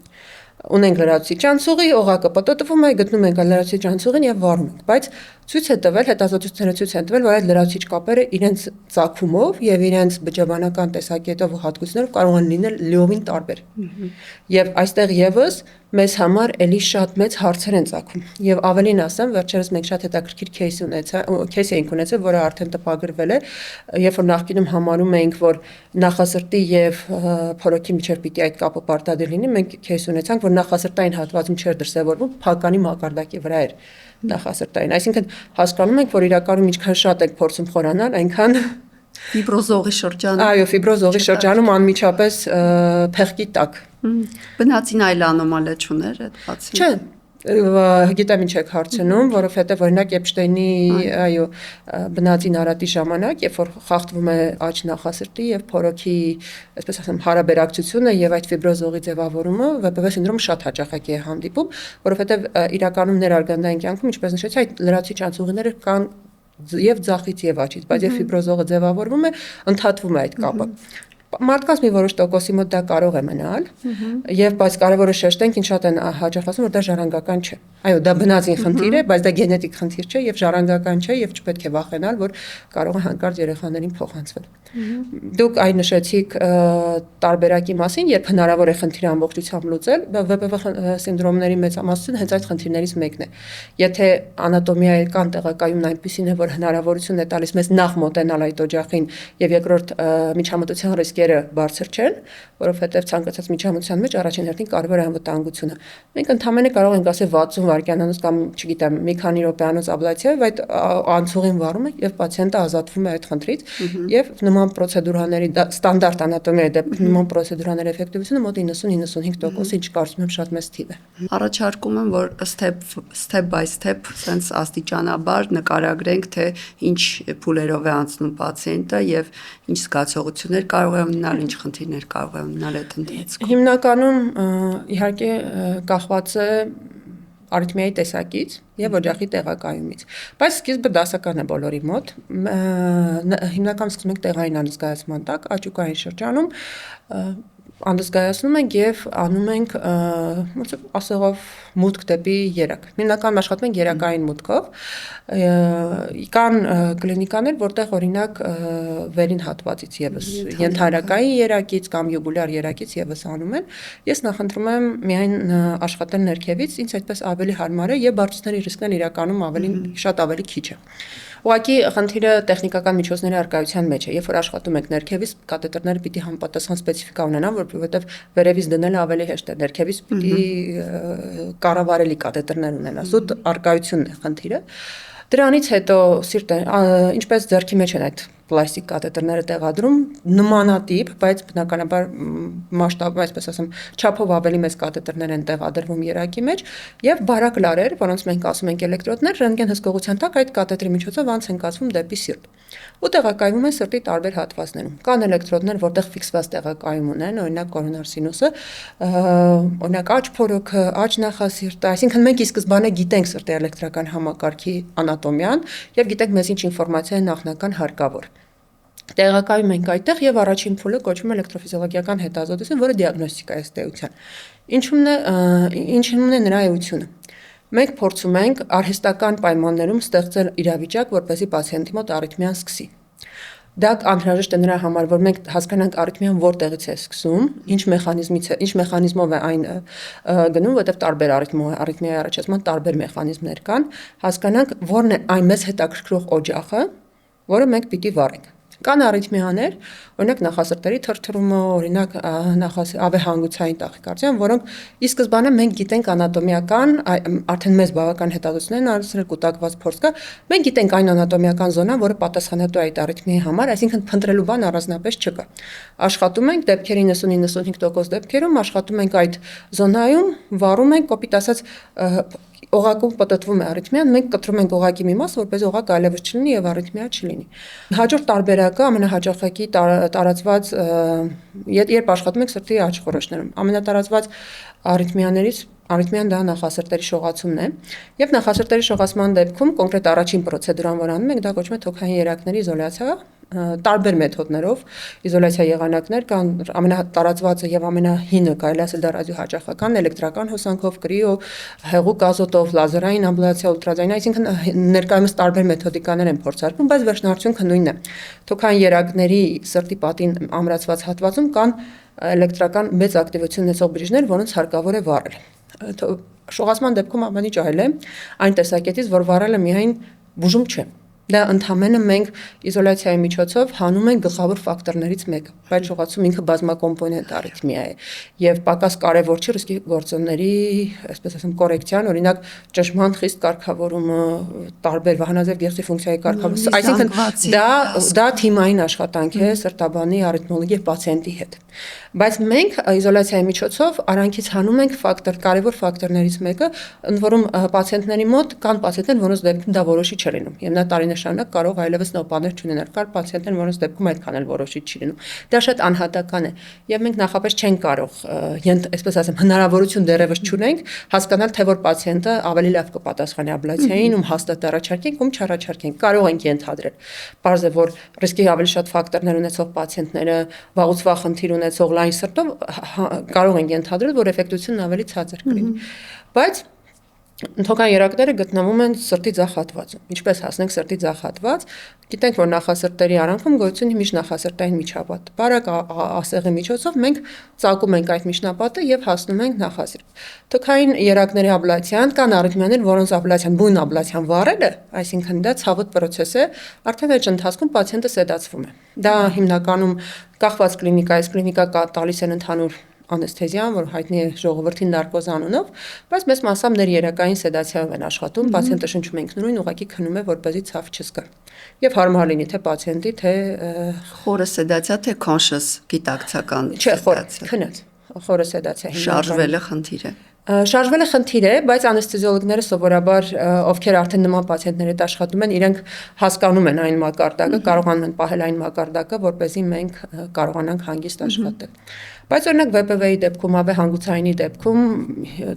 Ունենք լրացուցիչ անցուղի, օղակը պտտվում է, գտնում ենք լրացուցիչ անցուղին եւ վառում ենք, բայց ցույց է տվել, հետազոտությունները ցույց են տվել, որ այդ լրացուցիչ կապերը իրենց ծագումով եւ իրենց բջջաբանական տեսակետով ու հատկություններով կարող են լինել լիովին տարբեր։ Եվ այստեղ եւս մեզ համար էլի շատ մեծ հարցեր են ծագում։ Եվ ավելին ասեմ, վերջերս մենք շատ հետաքրքիր кейս էինք ունեցել, որը արդեն տպագրվել է, երբ որ նախկինում համարում էինք, որ նախասրտի եւ փորոքի միջև պիտի այդ կապը պարտադիր լինի, մենք кейս ունեցանք, որ նախասրտային հատվածում չէր դրսևորվում, փականի մակարդակի վրա էր նախասրտային։ Այսինքն հասկանում ենք, որ իրականում ինչքան շատ եք փորձում խորանալ, այնքան ֆիբրոզողի շրջանում։ Այո, ֆիբրոզողի շրջանում անմիջապես փեղկի տակ։ Բնածին այլ անոմալիա չուներ այդ բացի։ Չէ, գիտեմ ինչ եք հարցնում, որովհետև օրինակ Էպշտեյնի, այո, բնածին արատի ժամանակ, երբ որ խախտվում է աջ նախասրտի եւ փորոքի, այսպես ասեմ, հարաբերակցությունը եւ այդ ֆիբրոզողի ձևավորումը, ՎՊՎ սինդրոմը շատ հաճախակի է հանդիպում, որովհետև իրականում ներարգանդային կյանքում, ինչպես նշեցի, այդ լրացուցիչ անցուղիները կան եւ ձախից եւ աջից, բայց երբ ֆիբրոզողը ձևավորվում է, ընդհատվում է այդ կապը։ Մարդկանց մի որոշ տոկոսի մոտ դա կարող է մնալ, եւ բայց կարևորը շեշտենք, ինչ շատ են հաճախ ասում, որ դա ժառանգական չէ։ Այո, դա բնածին խնդիր է, բայց դա գենետիկ խնդիր չէ եւ ժառանգական չէ եւ չպետք է վախենալ, որ կարող է հանկարծ երեխաներին փոխանցվել։ Դուք այն նշեցիք տարբերակի մասին, երբ հնարավոր է խնդիրը ամբողջությամբ լուծել, ՎՊՎ սինդրոմների մեծամասնությունը հենց այդ խնդիրներից մեկն է։ Եթե անատոմիայական տեղակայումն այնպեսին է, որ հնարավորություն է տալիս մեզ նախ մոտենալ այդ օջախին եւ երկրորդ միջամտության ռիսկերը բարձր չեն, որովհետեւ ցանկացած միջամտության մեջ առաջին հերթին կարևոր է անվտանգությունը։ Մենք ընդհանրապես կարող ենք ասել 60 վայրկյանանոց կամ, չգիտեմ, մի քանի րոպեանոց աբլացիայով այդ անցուղին վառում է եւ պացիենտը ազատվում է այդ խնդրից եւ նման պրոցեդուրաների ստանդարտ անատոմիայի դեպքում նման պրոցեդուրաների էֆեկտիվությունը մոտ 90-95%, ինչ կարծում եմ շատ մեծ թիվ է։ Առաջարկում եմ, որ step by step sense աստիճանաբար նկարագրենք, թե ինչ փուլերով է անցնում պացիենտը եւ ինչ զգացողություններ կարող է ունենալ, ինչ խնդիրներ կարող է ունենալ այդ ընթացքում։ Հիմնականում իհարկե կախված է արիթմիայի տեսակից եւ օջախի տեղակայումից, բայց սկիզբը դասական է բոլորի մոտ։ Հիմնականում սկսում ենք տեղային անզգայացման տակ, աճուկային շրջանում անդզգայացնում ենք եւ անում ենք ոնց ասեղով մուտք դեպի երակ։ Հիմնականում աշխատում ենք երակային մուտքով։ Կան կլինիկաներ, որտեղ օրինակ վերին հատվածից եւս ենթարակային երակից կամ յուգուլյար երակից եւս անում են։ Ես նախընտրում եմ միայն աշխատել ներքևից, ինձ այդպես ավելի հարմար է եւ բարձրացնելի ռիսկն էլ իրականում շատ ավելի քիչ է։ Ուղղակի խնդիրը տեխնիկական միջոցների առկայության մեջ է, երբ որ աշխատում եք ներքևից, կաթետրները պիտի համապատասխան սպეციფիկա ունենան, որովհետև վերևից դնելը ավելի հեշտ է, ներքևից պիտի կառավարելի կաթետրներ ունենա, զուտ առկայությունն է խնդիրը։ Դրանից հետո ինչպես ձեռքի մեջ են այդ պլաստիկ կաթետրները տեղադրում, նմանատիպ, բայց բնականաբար մասշտաբով, այսպես ասեմ, չափով ավելի մեծ կաթետրներ են տեղադրվում երակի մեջ եւ բարակ լարեր, որոնց մենք ասում ենք էլեկտրոդներ, ռենտգեն հսկողության տակ այդ կաթետրի միջոցով անց են կացվում դեպի սիրտ։ Ու տեղակայվում են սրտի տարբեր հատվածներում։ Կան էլեկտրոդներ, որտեղ ֆիքսված տեղակայում ունեն, օրինակ կորոնար սինուսը, օրինակ աջ փորոքը, աջ նախասիրտը, այսինքն մենք ի սկզբանե գիտենք սրտի էլեկտրական համակարգի անատոմիան եւ գիտենք մեզ ինչ ինֆորմացիա է նախնական հարկավոր։ Տեղակայում ենք այդտեղ եւ առաջին փուլը կոչվում է էլեկտրոֆիզիոլոգիական հետազոտություն, որը դիագնոստիկա է ստեյության։ Ինչն է նրա էությունը։ Մենք փորձում ենք արհեստական պայմաններում ստեղծել իրավիճակ, որպեսզի պացիենտի մոտ արիթմիան սկսի։ Դա անհրաժեշտ է նրա համար, որ մենք հասկանանք արիթմիան որտեղից է սկսում, ինչ մեխանիզմով է այն գնում, որտեղ տարբեր արիթմիայի առաջացման տարբեր մեխանիզմներ կան, հասկանանք որն է այն մեզ հետաքրքրող օջախը, որը մենք պիտի վառենք։ Կան արիթմիաներ, օրինակ նախասրտերի թրթռումը, օրինակ ավեհանգուցային տախիկարդիան, որոնք ի սկզբանե մենք գիտենք անատոմիական, արդեն մեծ բավական հետազոտություններ են արել, կուտակված փորձ կա, մենք գիտենք այն անատոմիական զոնան, որը պատասխանատու է այդ արիթմիայի համար, այսինքն փնտրելու բան առանձնապես չկա։ Աշխատում ենք դեպքերի 90-95% դեպքերում աշխատում ենք այդ զոնայում, վառում ենք, կոպիտ ասած օղակում պատտվում է արիթմիան, մենք կտրում ենք օղակի մի մաս, որպես օղակը այլևս չլինի եւ արիթմիա չլինի։ Հաջորդ տարբերակը ամենահաճախակի տարածված երբ աշխատում ենք սրտի աջ խորհուրդներում, ամենատարածված արիթմիան դա նախասրտերի շողացումն է եւ նախասրտերի շողացման դեպքում կոնկրետ առաջին պրոցեդուրան, որ անում ենք, դա կոչվում է թոքային երակների իզոլյացիա, տարբեր մեթոդներով իզոլյացիա եղանակներ կան, ամենատարածվածը եւ ամենահինը կարելի ասել դա ռադիոհաճախական, էլեկտրական հոսանքով, կրիո, հեղուկ ազոտով, լազերային աբլացիա, ուլտրաձայնային, այսինքն ներկայումս տարբեր մեթոդիկաներ են փորձարկվում, բայց վերջնարդյունքը նույնն է։ Թոքային երակների սրտի պատին ամրացված հատվածում կան էլեկտրական մեծ ակտիվություն ունեցող բջիջներ, որոնց հարկավոր է վառել։ Շողացման դեպքում ամեն ինչ այլ է, այն տեսակետից, որ վառելը միայն բուժում չէ։ Դա ընդհանրապես մենք իզոլյացիայի միջոցով հանում ենք գլխավոր ֆակտորներից մեկը, բայց շողացում ինքը բազմակոմպոնենտ արիթմիա է եւ պակաս կարեւոր չի ռիսկի գործոնների, այսպես ասեմ, կորեկցիան, օրինակ ճշմարտ խիստ կարգավորումը, տարբեր վահանաձև գեղձի ֆունկցիայի կարգավորումը, այսինքն դա թիմային աշխատանք է սրտաբանի, արիթմոլոգի եւ պացիենտի հետ։ Բայց մենք իզոլյացիայի միջոցով արանքից հանում ենք կարևոր ֆակտորներից մեկը, ընդ որում պացիենտների մոտ կան պացիենտներ, որոնց դեպքում դա որոշիչ չի լինում եւ նա տարիներ շարունակ կարող այլևս նոպաներ չունենալ։ Կար պացիենտներ, որոնց դեպքում այդքան էլ որոշիչ չի լինում։ Դա շատ անհատական է եւ մենք նախապես չենք կարող, այսպես ասեմ, հնարավորություն դեռևս չունենք հասկանալ, թե որ պացիենտը ավելի լավ կպատասխանի աբլացիային, ում հաստատ առաջարկենք, ում չառաջարկենք։ Կարող ենք ենթադրել։ Պարզ է, որ ռիսկի ավելի շատ ֆակտորներ ունեցող պացիենտները, վաղուց վաղ խնդիր ունեցող լայն սրտով կարող են ենթադրել, որ էֆեկտивությունն ավելի ցածր կլինի։ Բայց թոքային երակները գտնվում են սրտի ձախ հատվածում։ Ինչպես հասնենք սրտի ձախ հատված, գիտենք, որ նախասրտերի արանքում գոյություն ունի միջնախասրտային միջապատ։ Բարակ ասեղի միջոցով մենք ծակում ենք այդ միջնապատը եւ հասնում ենք նախասիրտ։ Թոքային երակների աբլացիան կան արիթմիաներ, որոնց աբլացիան բուն աբլացիան վառելը, այսինքն դա ցավոտ process է, արդեն այդ ընթացքում պացիենտը սեդացվում է։ Դա հիմնականում կախված կլինիկա տալիս են ընդհանուր անեսթեզիան, որ հայտնի է ժողովրդի նարկոզ անունով, բայց մեծ մասամբ ներերակային սեդացիայով են աշխատում, պացիենտը շնչում է ինքնուրույն, ուղղակի քնում է, որպեսզի ցավ չզգա։ Եվ հարմար լինի թե պացիենտի, թե խորը սեդացիա, թե conscious գիտակցական չէ, խորը, քնած, խորը սեդացիա շարժվելը խնդիր է։ Շարժվելը խնդիր է, բայց անեսթեզիոլոգները սովորաբար ովքեր արդեն նման պացիենտների հետ աշխատում են, իրենք հասկանում են այն մակարդակը, կարողանում են պահել այն մակարդակը, որպեսզի մենք կարողանանք հանգիստ աշխատել։ Բայց օրինակ VPV-ի դեպքում, հանգուցայինի դեպքում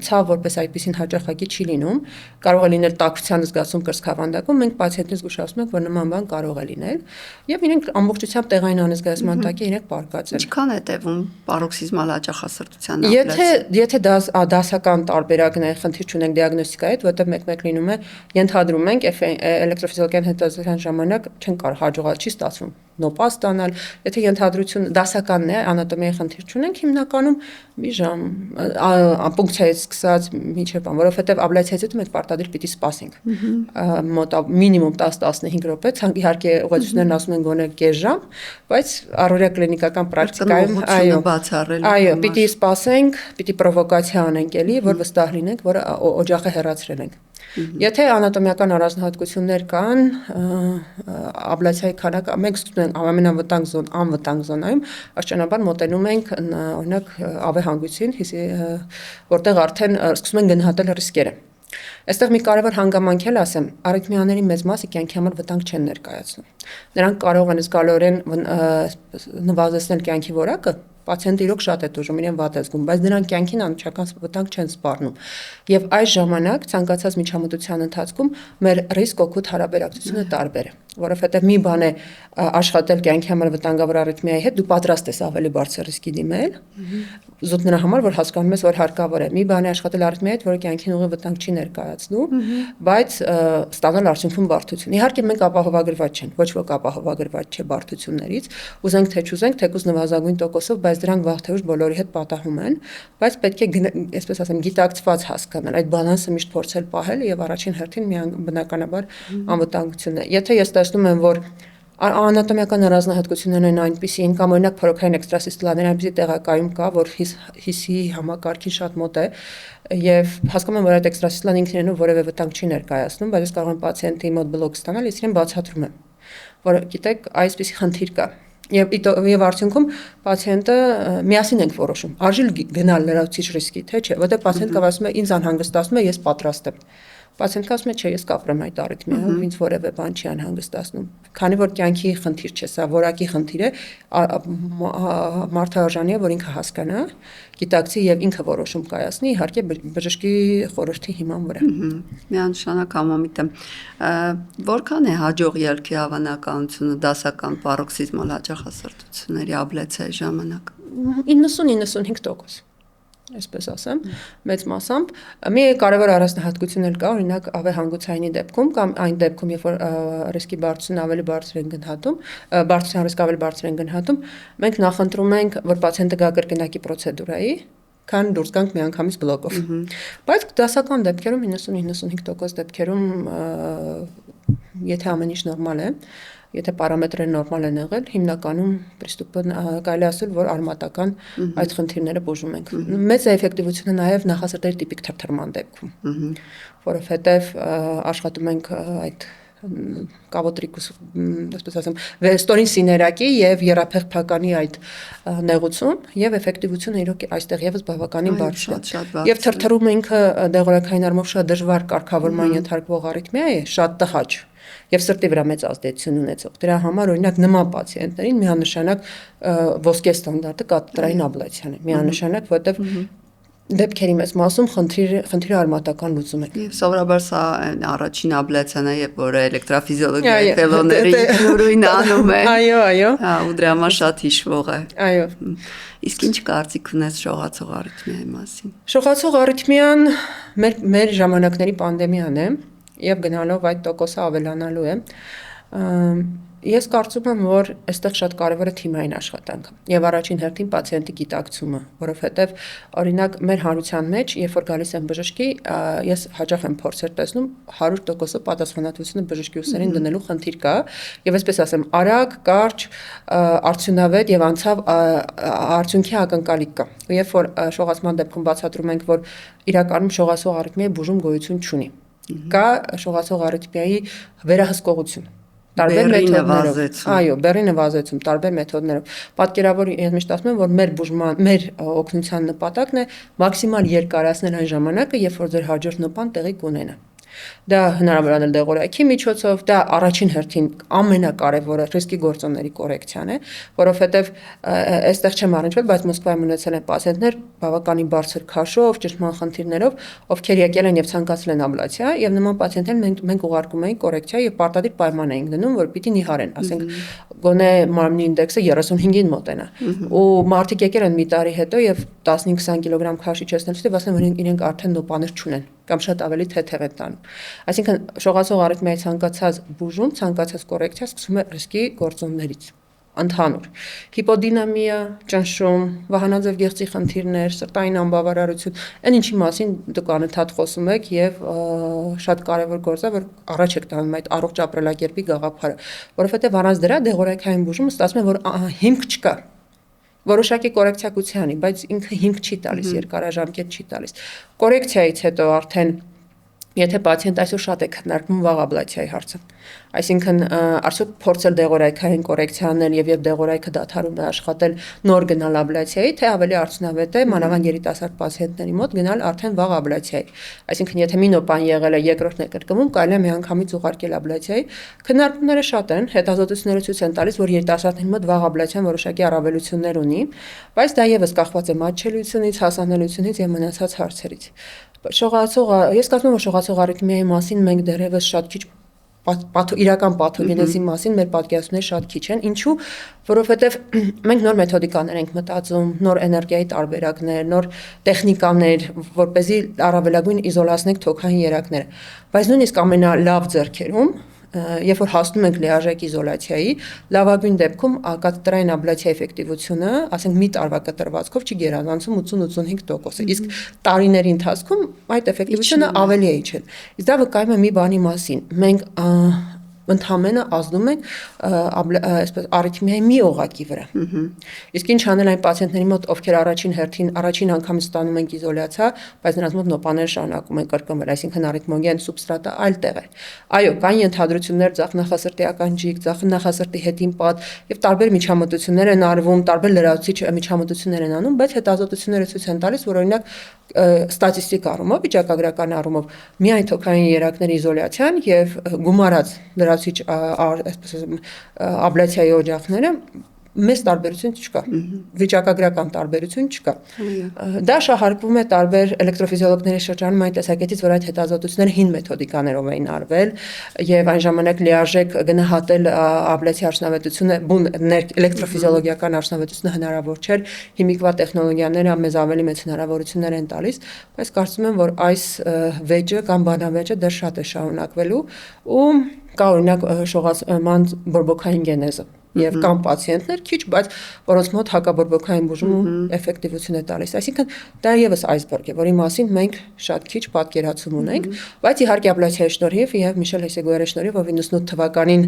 ցավ որպես այդպեսին հաճախակի չի լինում, կարող է լինել տաքության զգացում կրծքավանդակում, մենք պացիենտին զգուշացնում ենք, որ նման բան կարող է լինել, եւ իրենք ամբողջությամբ տեղային անզգացման տակ իրենք պարկած են։ Ինչքան է տևում պարոքսիզմալ հաճախասրտության ապլացիան։ Եթե դասական տարբերակն է, խնդիր չունենք դիագնոստիկայի հետ, որտեղ մեկ-մեկ լինում է, ենթադրում ենք էլեկտրոֆիզիոլոգիական հետազոտության ժամանակ չեն կարող հաջողալ, չի ստացվում նոպա ստանալ, եթե ենթադրություն դասականն է, անատոմիայի խնդիր չունենք, հիմնականում մի ժամ պունկցիայից սկսած մինչև բան, որովհետև աբլացիայից հետո մենք պարտադիր պիտի սպասենք։ Մոտ մինիմում 10-15 րոպե, իհարկե ուղղություններն ասում են գոնե կես ժամ, բայց առօրյա կլինիկական պրակտիկայում այո, պիտի սպասենք, պիտի պրովոկացիա անենք էլի, որ վստահ լինենք, որ օջախը հեռացրել ենք։ Եթե անատոմիական առանձնահատկություններ կան, աբլացիայի քանակը մենք սկսում ենք անվտանգ զոնայում, աշճանաբար մոտենում ենք օրինակ ավեհանգույցին, որտեղ արդեն սկսում են գնահատել ռիսկերը։ Այստեղ մի կարևոր հանգամանք էլ ասեմ, արիթմիաների մեծ մասը կյանքի համար վտանգ չեն ներկայացնում։ Նրանք կարող են զգալորեն նվազեցնել կյանքի որակը, պացիենտը իրոք շատ է տուժում, իրեն վատ է զգում, բայց նրանք կյանքին անմիջական վտանգ չեն սպառնում։ Եվ այս ժամանակ ցանկացած միջամտության ընթացքում մեր ռիսկ-օգուտ հարաբերակցությունը տարբեր է, որովհետև մի բան է աշխատել կյանքի համար վտանգավոր արիթմիայի հետ, դու պատրաստ ես ավելի բարձր ռիսկի դիմել, զուտ նրա համար, որ հասկանում ես, որ հարկավոր է։ Մի բան է աշխատել արիթմիայի հետ, որը կյանքին ուղիղ վտանգ չի ներկայացնում, բայց ստանալ արդյունքում բարդություն։ Իհարկե մենք ապահովագրված չենք, ոչ ոք ապահովագրված չէ բարդություններից, ուզենք թե չուզենք, թեկուզ նվազագույն տոկոսով, բայց դրանք վաղ թե ուշ բոլորի հետ պատահում են, բայց պետք է, այսպես ասեմ, գիտակցված հասկանալ, այդ բալանսը միշտ փորձել պահել եւ առաջին հերթին բնականաբար անվտանգությունն է։ Եթե ես տեսնում եմ, որ անատոմիական առանձնահատկություններն են այնպիսին կամ օրինակ փորոքային էքստրասիստոլաներ այնպիսի տեղակայում կա, որ հիսի համակարգին շատ մոտ է եւ հասկանում եմ, որ այդ էքստրասիստոլան ինքն իրենով որևէ վտանգ չի ներկայացնում, բայց ես կարող եմ պացիենտի մոտ բլոկ ստանալ, ես իրեն բացատրում եմ, որ գիտեք, այսպիսի խնդիր կա։ Եվ արդյունքում պացիենտը միասին ենք որոշում, արժի գնալ լրացուցիչ ռիսկի, թե չէ, որտեղ պացիենտը ասում է, ինձ անհանգստացնում է, ես պատրաստ եմ։ Պացիենտը ասում է, չէ, ես կապրեմ այդ արիթմիայով, ինձ որևէ բան չի անհանգստացնում։ Քանի որ կյանքի խնդիր չէ, սա որակի խնդիր է, մարդը արժանի է, որ ինքը հասկանա, գիտակցի եւ ինքը որոշում կայացնի, իհարկե բժշկի խորհրդի հիման վրա։ Միանշանակ համամիտ եմ։ Որքան է հաջող ելքի հավանականությունը դասական պարոքսիզմալ հաճախասրտությունների աբլացիայի ժամանակ։ 90-95%, այսպես ասեմ, մեծ մասամբ։ Մի կարևոր առանձնահատկություն էլ կա, օրինակ ավեհանգուցայինի դեպքում կամ այն դեպքում, երբ որ ռիսկի բարձրությունը ավելի բարձր են գնահատում, բարձրության ռիսկը ավելի բարձր են գնահատում, մենք նախընտրում ենք, որ պացիենտը գա կրկնակի պրոցեդուրայի, քան դուրս գանք միանգամից բլոկով։ Բայց դասական դեպքերում 90-95% դեպքերում, եթե ամեն ինչ նորմալ է, եթե պարամետրերը նորմալ են եղել, հիմնականում պրիստուպը կարելի ասել, որ արմատական այդ խնդիրները բուժում ենք։ Մեծ էֆեկտիվությունը նաև նախասրտերի տիպիկ թրթռման դեպքում, որովհետև աշխատում ենք այդ կավոտրիկուս, այսպես ասեմ, վեստորին սիներակի եւ եռափեղփականի այդ նեղուցում եւ էֆեկտիվությունը իրոք այստեղ եւս բավականին բարձր է։ Եվ թրթռումը ինքը դեղորայքային առումով շատ դժվար կարգավորման ենթարկվող արիթմիա է, շատ տհաճ եւ սրտի վրա մեծ ազդեցություն ունեցող։ Դրա համար օրինակ նման պացիենտներին միանշանակ ոսկե ստանդարտը կաթետրային աբլացիան է, միանշանակ, որտեղ դեպքերի մեծ մասում խնդիրը արմատական լուծում է։ Եվ սովորաբար սա առաջին աբլացիան է, երբ որ էլեկտրոֆիզիոլոգիայի ֆելոները ինքնուրույն անում են։ Այո։ Ու դրա համար շատ հիշվող է։ Այո։ Իսկ ինչ կարծիք ունես շողացող արիթմիայի մասին։ Շողացող արիթմիան մեր ժամանակների պանդեմիան է եւ գնալով այդ տոկոսը ավելանալու է։ Ես կարծում եմ, որ այստեղ շատ կարևոր է թիմային աշխատանքը եւ առաջին հերթին պացիենտի գիտակցումը, որովհետեւ օրինակ մեր հանրության մեջ, երբ որ գալիս են բժշկի, ես հաճախ եմ փորձեր տեսնում 100% պատասխանատվությունը բժշկի ուսերին դնելու խնդիր կա եւ այսպես ասեմ, արագ, կարճ, արդյունավետ եւ անցավ արդյունքի ակնկալիք կա։ Երբ որ շողացման դեպքում բացատրում ենք, որ իրականում շողացող արիթմիայի բուժում գոյություն չունի, կա շողացող արիթմիայի վերահսկողություն, տարբեր Բեռի մեթոդներով։ նվազեցում։ Այո, բեռի նվազեցում տարբեր մեթոդներով։ Պատկերավոր ես միշտ ասում եմ, որ մեր բուժման, մեր օգնության նպատակն է մաքսիմալ երկարացնել այն ժամանակը, երբ որ ձեր հաջորդ նոպան տեղի կունենա։ Դա հնարավոր է անել դեղորայքի միջոցով, դա առաջին հերթին ամենակարևորը ռիսկի գործոնների կորեկցիան է, որովհետև այստեղ չեմ առնչվել, բայց Մոսկվայում ունեցել են պացիենտներ բավականին բարձր քաշով, ճնշման խնդիրներով, ովքեր եկել են եւ ցանկացել են աբլացիա, եւ նման պացիենտներ մենք ուղարկում էինք կորեկցիա եւ պարտադիր պայման էինք դնում, որ պիտի նիհարեն, ասենք գոնե մարմնի ինդեքսը 35-ին մոտենա։ Ու մարդիկ եկել են մի տարի հետո եւ 15-20 կիլոգրամ քաշի չեսնելուց եւ ասեն, որ իրենք արդեն նոպաներ չունեն կամ շատ ավելի թեթև են տանում։ Այսինքն շողացող արիթմիայի ցանկացած բուժում, ցանկացած կորեկցիա սկսվում է ռիսկի գործոններից։ Ընդհանուր հիպոդինամիա, ճնշում, վահանաձև գեղձի խնդիրներ, սրտային անբավարարություն, այն ինչի մասին դուք անընդհատ խոսում եք եւ շատ կարեւոր գործ է, որ առաջ եք տանում այդ առողջ ապրելակերպի գաղափարը, որովհետեւ առանց դրա դեղորայքային բուժումը ստացվում է, որ հիմք չկա։ Որոշակի կորեկցիա կունի, բայց ինքը հիմք չի տալիս, երկարաժամկետ չի տալիս։ Կորեկցիայից հետո արդեն եթե պացիենտ այսօր շատ է քննարկվում վաղ աբլացիայի հարցը, այսինքն արդյոք փորձել դեղորայքային կորեկցիաներ եւ դեղորայքը դադարում է աշխատել նոր գնալ աբլացիայի, թե ավելի արդյունավետ է մանավանդ երիտասարդ պացիենտների մոտ գնալ արդեն վաղ աբլացիայի, այսինքն եթե մի նոպան եղել է երկրորդն է կրկնվում, կարելի է միանգամից ուղարկել աբլացիայի, քննարկումները շատ են, հետազոտությունները ցույց են տալիս, որ երիտասարդների մոտ վաղ աբլացիան որոշակի առավելություններ ունի, բայց դա եւս կախված է մատչելիությունից, հասանելիությունից եւ մնացած հարցերից։ Ես կարծում եմ, որ շողացող արիթմիայի մասին մենք դեռևս շատ քիչ իրական պաթոգենեզի մասին մեր պատկերացումները շատ քիչ են, ինչու, որովհետև մենք նոր մեթոդիկաներ ենք մտածում, նոր էներգիայի տարբերակներ, նոր տեխնիկաներ, որպեսզի առավելագույն իզոլացնենք թոքային երակները, բայց նույնիսկ ամենալավ ձեռքերում երբ որ հասնում ենք լիարժեք իզոլացիայի, լավագույն դեպքում կաթետրային աբլացիայի էֆեկտիվությունը, ասենք մի տարվա կտրվածքով չի գերազանցում 80-85%, իսկ տարիների ընթացքում այդ էֆեկտիվությունը ավելի է իջել։ Իսկ դա վկայում է մի բանի մասին։ Մենք ընդհանրապես ազդում ենք այսպես արիթմիայի մի օղակի վրա։ Իսկ ինչ անել այն պացիենտների մոտ, ովքեր առաջին անգամից ստանում են իզոլյացիա, բայց նրանց մոտ նոպաները շարունակում են կրկնվել, այսինքն արիթմոգեն սուբստրատը այլ տեղ է։ Այո, կան ենթադրություններ, ձախ նախասրտի ականջիկ, ձախ նախասրտի հետին պատ եւ տարբեր միջամտություններ են արվում, տարբեր լրացուցիչ միջամտություններ են անում, բայց հետազոտությունները ցույց են տալիս, որ օրինակ ստատիստիկ առումով, վիճակագրական առումով միայն թոքային երակների իզոլյացիան եւ գումարած լրացուցիչ այսպես ասեմ աբլացիայի օջախները մեծ տարբերություն չկա, վիճակագրական տարբերություն չկա։ Դա շահարկվում է տարբեր էլեկտրոֆիզիոլոգների շրջանում այն տեսակետից, որ այդ հետազոտությունները հին մեթոդիկաներով էին արվել եւ այն ժամանակ լիարժեք գնահատել աբլացիայի արդյունավետությունը, բուն էլեկտրոֆիզիոլոգիական արդյունավետությունը հնարավոր չէր, հիմիկվա տեխնոլոգիաները մեզ ավելի մեծ հնարավորություններ են տալիս, բայց կարծում եմ, որ այս վեճը կամ բանավեճը դեռ շատ է շարունակվելու ու կա օրինակ շողացման բորբոքային գենեզը եւ կան պացիենտներ քիչ, բայց որոնց մոտ հակաբորբոքային բուժումը էֆեկտիվություն է տալիս։ Այսինքն դա եւս այսբերգ է, որի մասին մենք շատ քիչ պատկերացում ունենք, բայց իհարկե աբլացիայի շնորհիվ եւ Միշել Հեսեգոյարի շնորհիվ, ով 98 թվականին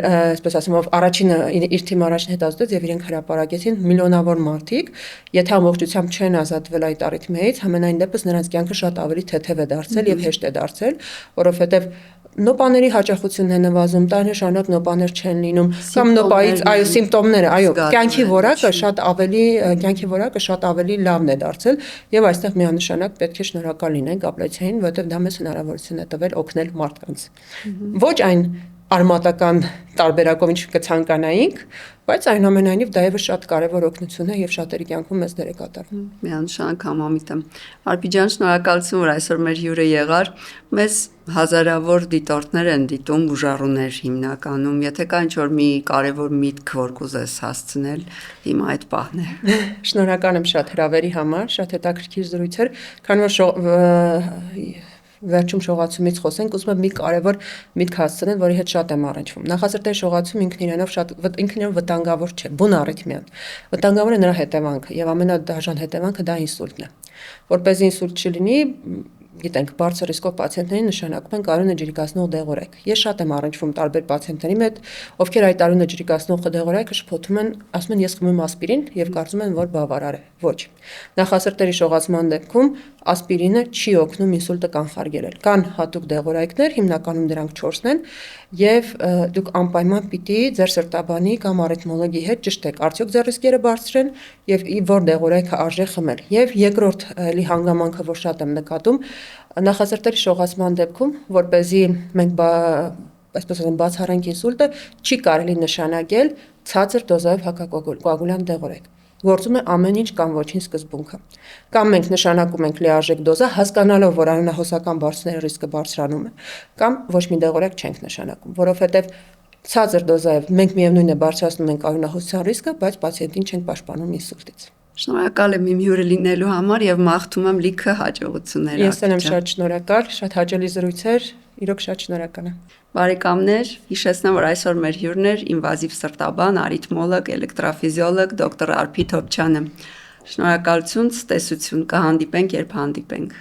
այսպես ասեմ, ով առաջինը իր թիմը առաջին հետազոտեց եւ իրենք հրապարակեցին միլիոնավոր մարդիկ, եթե ամբողջությամբ չեն ազատվել այդ արիթմիայից, համենայն դեպս նրանց կյանքը շատ ավելի թեթև է դարձել եւ հեշտ է դարձել, որովհետեւ նոպաների հաճախությունն է նվազում, տարիներ շարունակ նոպաներ չեն լինում, կամ նոպայից այո սիմպտոմները, այո, կյանքի որակը շատ ավելի լավն է դարձել եւ այստեղ միանշանակ պետք է շնորհակալ լինենք աբլացիային, որովհետեւ դա մեզ հնարավորություն է տվել օգնել մարդկանց։ Ոչ այն արմատական տարբերակով ինչ կցանկանայինք, բայց այնուամենայնիվ դա եւս շատ կարեւոր օգնություն է եւ շատերի կյանքում մեծ դեր է կատարում։ Միանշանակ համամիտ եմ։ Արփի ջան, շնորհակալություն, որ այսօր մեր հյուրը եղար։ Մեզ հազարավոր դիտորդներ են դիտում, բուժառուներ հիմնականում։ Եթե կա ինչ-որ մի կարեւոր միտք, որ կուզես հասցնել, հիմա այդ պահն է։ Շնորհակալ եմ շատ հրավերի համար, շատ հետաքրքիր զրույց էր, քանի որ վերջում շողացումից խոսենք, ուզում եմ մի կարևոր միտք հասցնել, որի հետ շատ եմ առնչվում։ Նախասրտի շողացում ինքն իրենով վտանգավոր չէ, բուն արիթմիան։ Վտանգավոր է նրա հետևանքը եւ ամենադաժան հետևանքը դա ինսուլտն է։ Որպեսզի ինսուլտ չլինի, գիտենք, բարձր ռիսկով պացիենտներին նշանակում են արյունը ջրիկացնող դեղորայք։ Ես շատ եմ առնչվում տարբեր պացիենտների հետ, ովքեր այդ արյունը ջրիկացնող դեղորայքը շփոթում են, ասում են ես խմում եմ ասպիրին եւ կարծում են, որ բավարար է։ Ոչ։ Նախասրտերի շողացման դեպքում ասպիրինը չի օգնում ինսուլտը կանխարգելել։ Կան հատուկ դեղորայքներ, հիմնականում դրանք 4-ն են, եւ դուք անպայման պիտի ձեր սրտաբանի կամ արիթմոլոգի հետ ճշտեք, արդյոք ձեր ռիսկերը բարձր են եւ որ դեղորայքը արժե խմել։ Եվ երկրորդ էլի հանգամանքը, որ շատ եմ նկատում, նախասրտերի շողացման դեպքում, որ เป զի մենք այսպես ասեմ բացառենք ինսուլտը, չի կարելի նշանակել ցածր դոզայով հակակոագուլյանտ դեղորայք։ Գործում է ամեն ինչ կամ ոչինչ սկզբունքը։ Կամ մենք նշանակում ենք լիարժեք դոզա, հասկանալով, որ արյունահոսական բարձրացնելու ռիսկը բարձրանում է, կամ ոչ մի դեղորայք չենք նշանակում, որովհետև ցածր դոզայով մենք միևնույն է բարձրացնում ենք արյունահոսության ռիսկը, բայց պացիենտին չենք պաշտպանում ինսուլտից։ Շնորհակալ եմ իմ հյուրը լինելու համար եւ մաղթում եմ լիքը հաջողություններ։ Ես եմ շատ շնորհակալ, շատ հաճելի զրույցեր, իրոք շատ շնորհակալ եմ։ Բարեկամներ, հիշեցնեմ, որ այսօր մեր հյուրն էր ինվազիվ սրտաբան, արիթմոլոգ, էլեկտրաֆիզիոլոգ դոկտոր Արփիտ Հոբչյանը։ Շնորհակալություն, ցտեսություն, կհանդիպենք, երբ հանդիպենք։